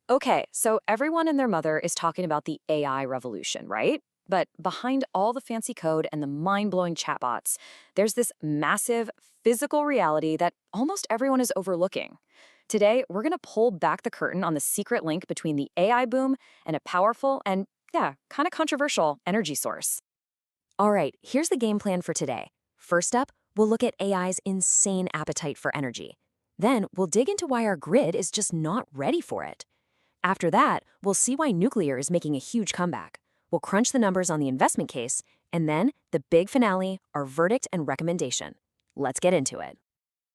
Okay, so everyone and their mother is talking about the AI revolution, right? But behind all the fancy code and the mind-blowing chatbots, there's this massive physical reality that almost everyone is overlooking. Today, we're going to pull back the curtain on the secret link between the AI boom and a powerful and, yeah, kind of controversial energy source. All right, here's the game plan for today. First up, we'll look at AI's insane appetite for energy. Then, we'll dig into why our grid is just not ready for it. After that, we'll see why nuclear is making a huge comeback. We'll crunch the numbers on the investment case, and then the big finale, our verdict and recommendation. Let's get into it.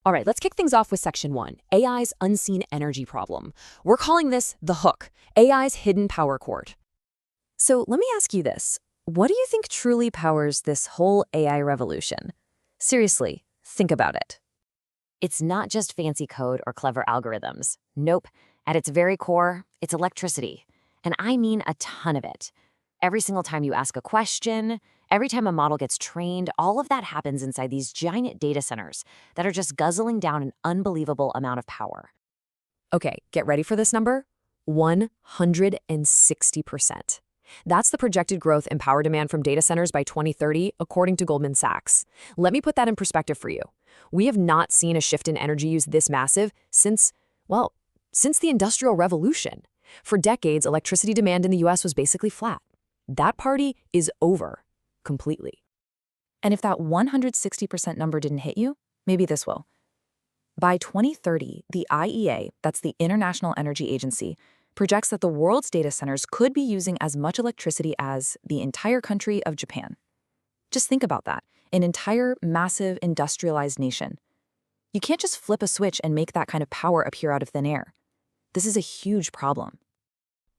All right, let's kick things off with Section 1, AI's unseen energy problem. We're calling this the hook, AI's hidden power cord. So let me ask you this. What do you think truly powers this whole AI revolution? Seriously, think about it. It's not just fancy code or clever algorithms. Nope. At its very core, it's electricity. And I mean a ton of it. Every single time you ask a question, every time a model gets trained, all of that happens inside these giant data centers that are just guzzling down an unbelievable amount of power. Okay, get ready for this number, 160%. That's the projected growth in power demand from data centers by 2030, according to Goldman Sachs. Let me put that in perspective for you. We have not seen a shift in energy use this massive since the Industrial Revolution. For decades, electricity demand in the US was basically flat. That party is over, completely. And if that 160% number didn't hit you, maybe this will. By 2030, the IEA, that's the International Energy Agency, projects that the world's data centers could be using as much electricity as the entire country of Japan. Just think about that, an entire massive industrialized nation. You can't just flip a switch and make that kind of power appear out of thin air. This is a huge problem.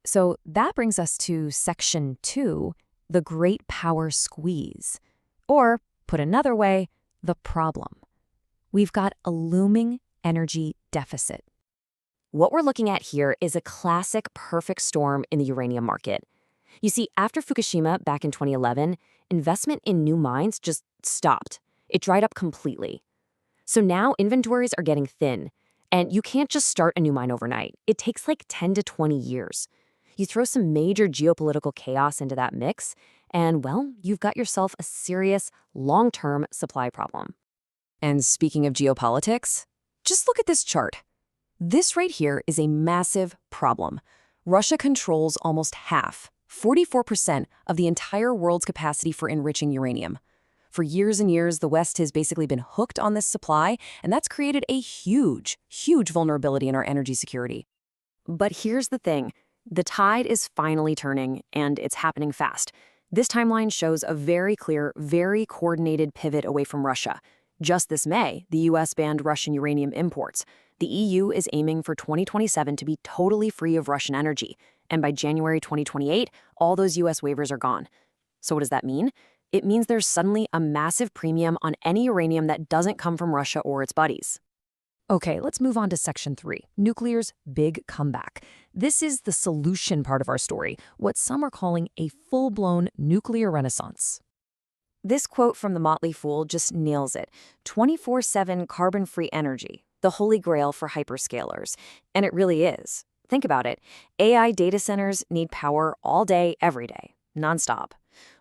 So that brings us to Section 2, the Great Power Squeeze. Or, put another way, the problem. We've got a looming energy deficit. What we're looking at here is a classic perfect storm in the uranium market. You see, after Fukushima back in 2011, investment in new mines just stopped. It dried up completely. So now inventories are getting thin, and you can't just start a new mine overnight. It takes like 10 to 20 years. You throw some major geopolitical chaos into that mix, and well, you've got yourself a serious, long-term supply problem. And speaking of geopolitics, just look at this chart. This right here is a massive problem. Russia controls almost half, 44% of the entire world's capacity for enriching uranium. For years and years, the West has basically been hooked on this supply, and that's created a huge vulnerability in our energy security. But here's the thing. The tide is finally turning, and it's happening fast. This timeline shows a very clear, very coordinated pivot away from Russia. Just this May, the US banned Russian uranium imports. The EU is aiming for 2027 to be totally free of Russian energy. And by January 2028, all those US waivers are gone. So what does that mean? It means there's suddenly a massive premium on any uranium that doesn't come from Russia or its buddies. Okay, let's move on to Section 3, nuclear's big comeback. This is the solution part of our story, what some are calling a full-blown nuclear renaissance. This quote from the Motley Fool just nails it. 24/7 carbon-free energy, the holy grail for hyperscalers. And it really is. Think about it. AI data centers need power all day, every day, nonstop.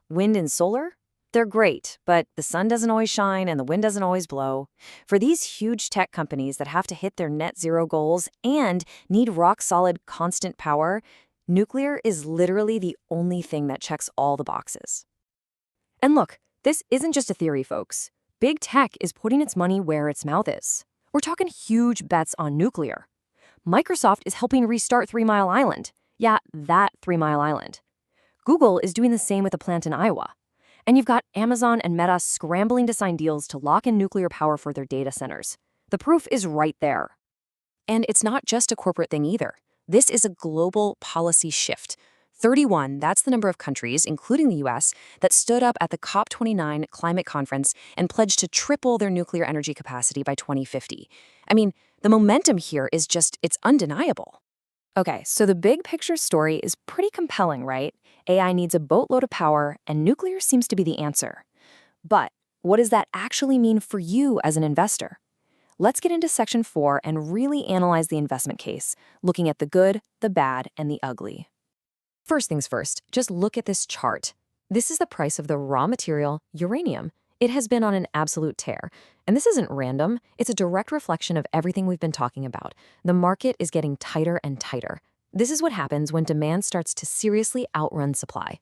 Wind and solar? They're great, but the sun doesn't always shine and the wind doesn't always blow. For these huge tech companies that have to hit their net zero goals and need rock-solid, constant power, nuclear is literally the only thing that checks all the boxes. And look, this isn't just a theory, folks. Big tech is putting its money where its mouth is. We're talking huge bets on nuclear. Microsoft is helping restart 3 Mile Island. Yeah, that 3 Mile Island. Google is doing the same with a plant in Iowa. And you've got Amazon and Meta scrambling to sign deals to lock in nuclear power for their data centers. The proof is right there. And it's not just a corporate thing either. This is a global policy shift. 31, that's the number of countries, including the US, that stood up at the COP29 climate conference and pledged to triple their nuclear energy capacity by 2050. I mean, the momentum here is it's undeniable. Okay, so the big picture story is pretty compelling, right? AI needs a boatload of power, and nuclear seems to be the answer. But what does that actually mean for you as an investor? Let's get into Section 4 and really analyze the investment case, looking at the good, the bad, and the ugly. First things first, just look at this chart. This is the price of the raw material, uranium. It has been on an absolute tear. And this isn't random. It's a direct reflection of everything we've been talking about. The market is getting tighter and tighter. This is what happens when demand starts to seriously outrun supply.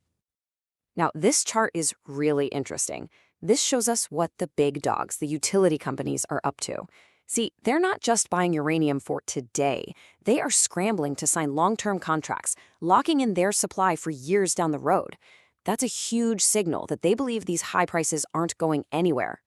Now, this chart is really interesting. This shows us what the big dogs, the utility companies, are up to. See, they're not just buying uranium for today. They are scrambling to sign long-term contracts, locking in their supply for years down the road. That's a huge signal that they believe these high prices aren't going anywhere.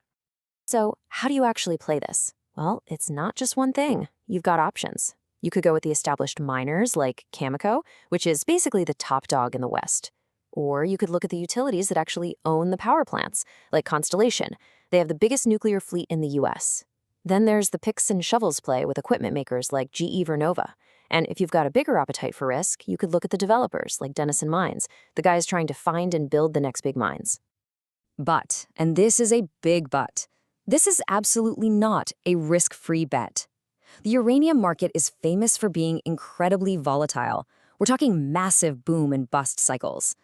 So, how do you actually play this? Well, it's not just one thing. You've got options. You could go with the established miners like Cameco, which is basically the top dog in the West. Or you could look at the utilities that actually own the power plants, like Constellation. They have the biggest nuclear fleet in the US. Then there's the picks and shovels play with equipment makers like GE Vernova. And if you've got a bigger appetite for risk, you could look at the developers like Denison Mines, the guys trying to find and build the next big mines. But, and this is a big but, this is absolutely not a risk-free bet. The uranium market is famous for being incredibly volatile. We're talking massive boom and bust cycles.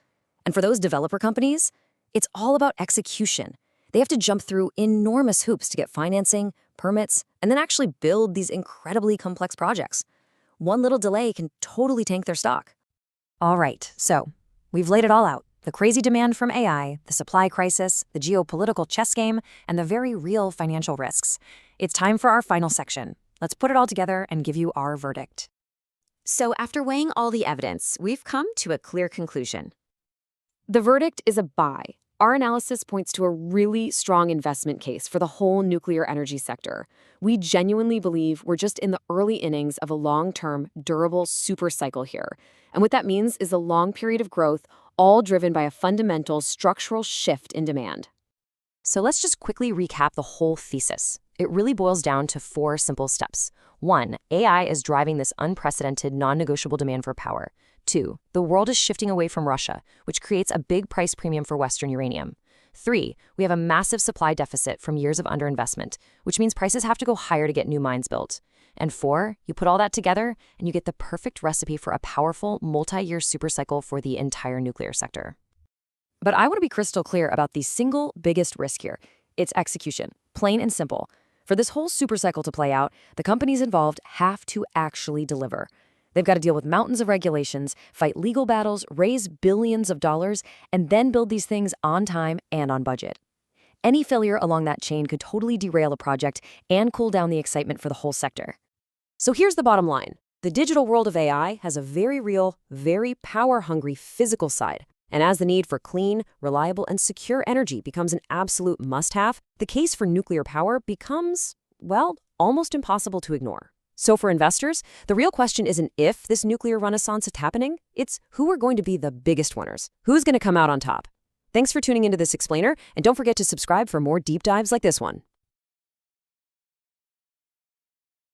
And for those developer companies, it's all about execution. They have to jump through enormous hoops to get financing, permits, and then actually build these incredibly complex projects. One little delay can totally tank their stock. All right, so we've laid it all out. The crazy demand from AI, the supply crisis, the geopolitical chess game, and the very real financial risks. It's time for our final section. Let's put it all together and give you our verdict. So after weighing all the evidence, we've come to a clear conclusion. The verdict is a buy. Our analysis points to a really strong investment case for the whole nuclear energy sector. We genuinely believe we're just in the early innings of a long-term, durable super cycle here. And what that means is a long period of growth, all driven by a fundamental structural shift in demand. So let's just quickly recap the whole thesis. It really boils down to 4 simple steps. 1, AI is driving this unprecedented, non-negotiable demand for power. 2, the world is shifting away from Russia, which creates a big price premium for Western uranium. 3, we have a massive supply deficit from years of underinvestment, which means prices have to go higher to get new mines built. And 4, you put all that together, and you get the perfect recipe for a powerful, multi-year supercycle for the entire nuclear sector. But I want to be crystal clear about the single biggest risk here. It's execution, plain and simple. For this whole supercycle to play out, the companies involved have to actually deliver. They've got to deal with mountains of regulations, fight legal battles, raise billions of dollars, and then build these things on time and on budget. Any failure along that chain could totally derail a project and cool down the excitement for the whole sector. So here's the bottom line. The digital world of AI has a very real, very power-hungry physical side. And as the need for clean, reliable, and secure energy becomes an absolute must-have, the case for nuclear power becomes, well, almost impossible to ignore. So for investors, the real question isn't if this nuclear renaissance is happening, it's who are going to be the biggest winners. Who's going to come out on top? Thanks for tuning into this explainer, and don't forget to subscribe for more deep dives like this one.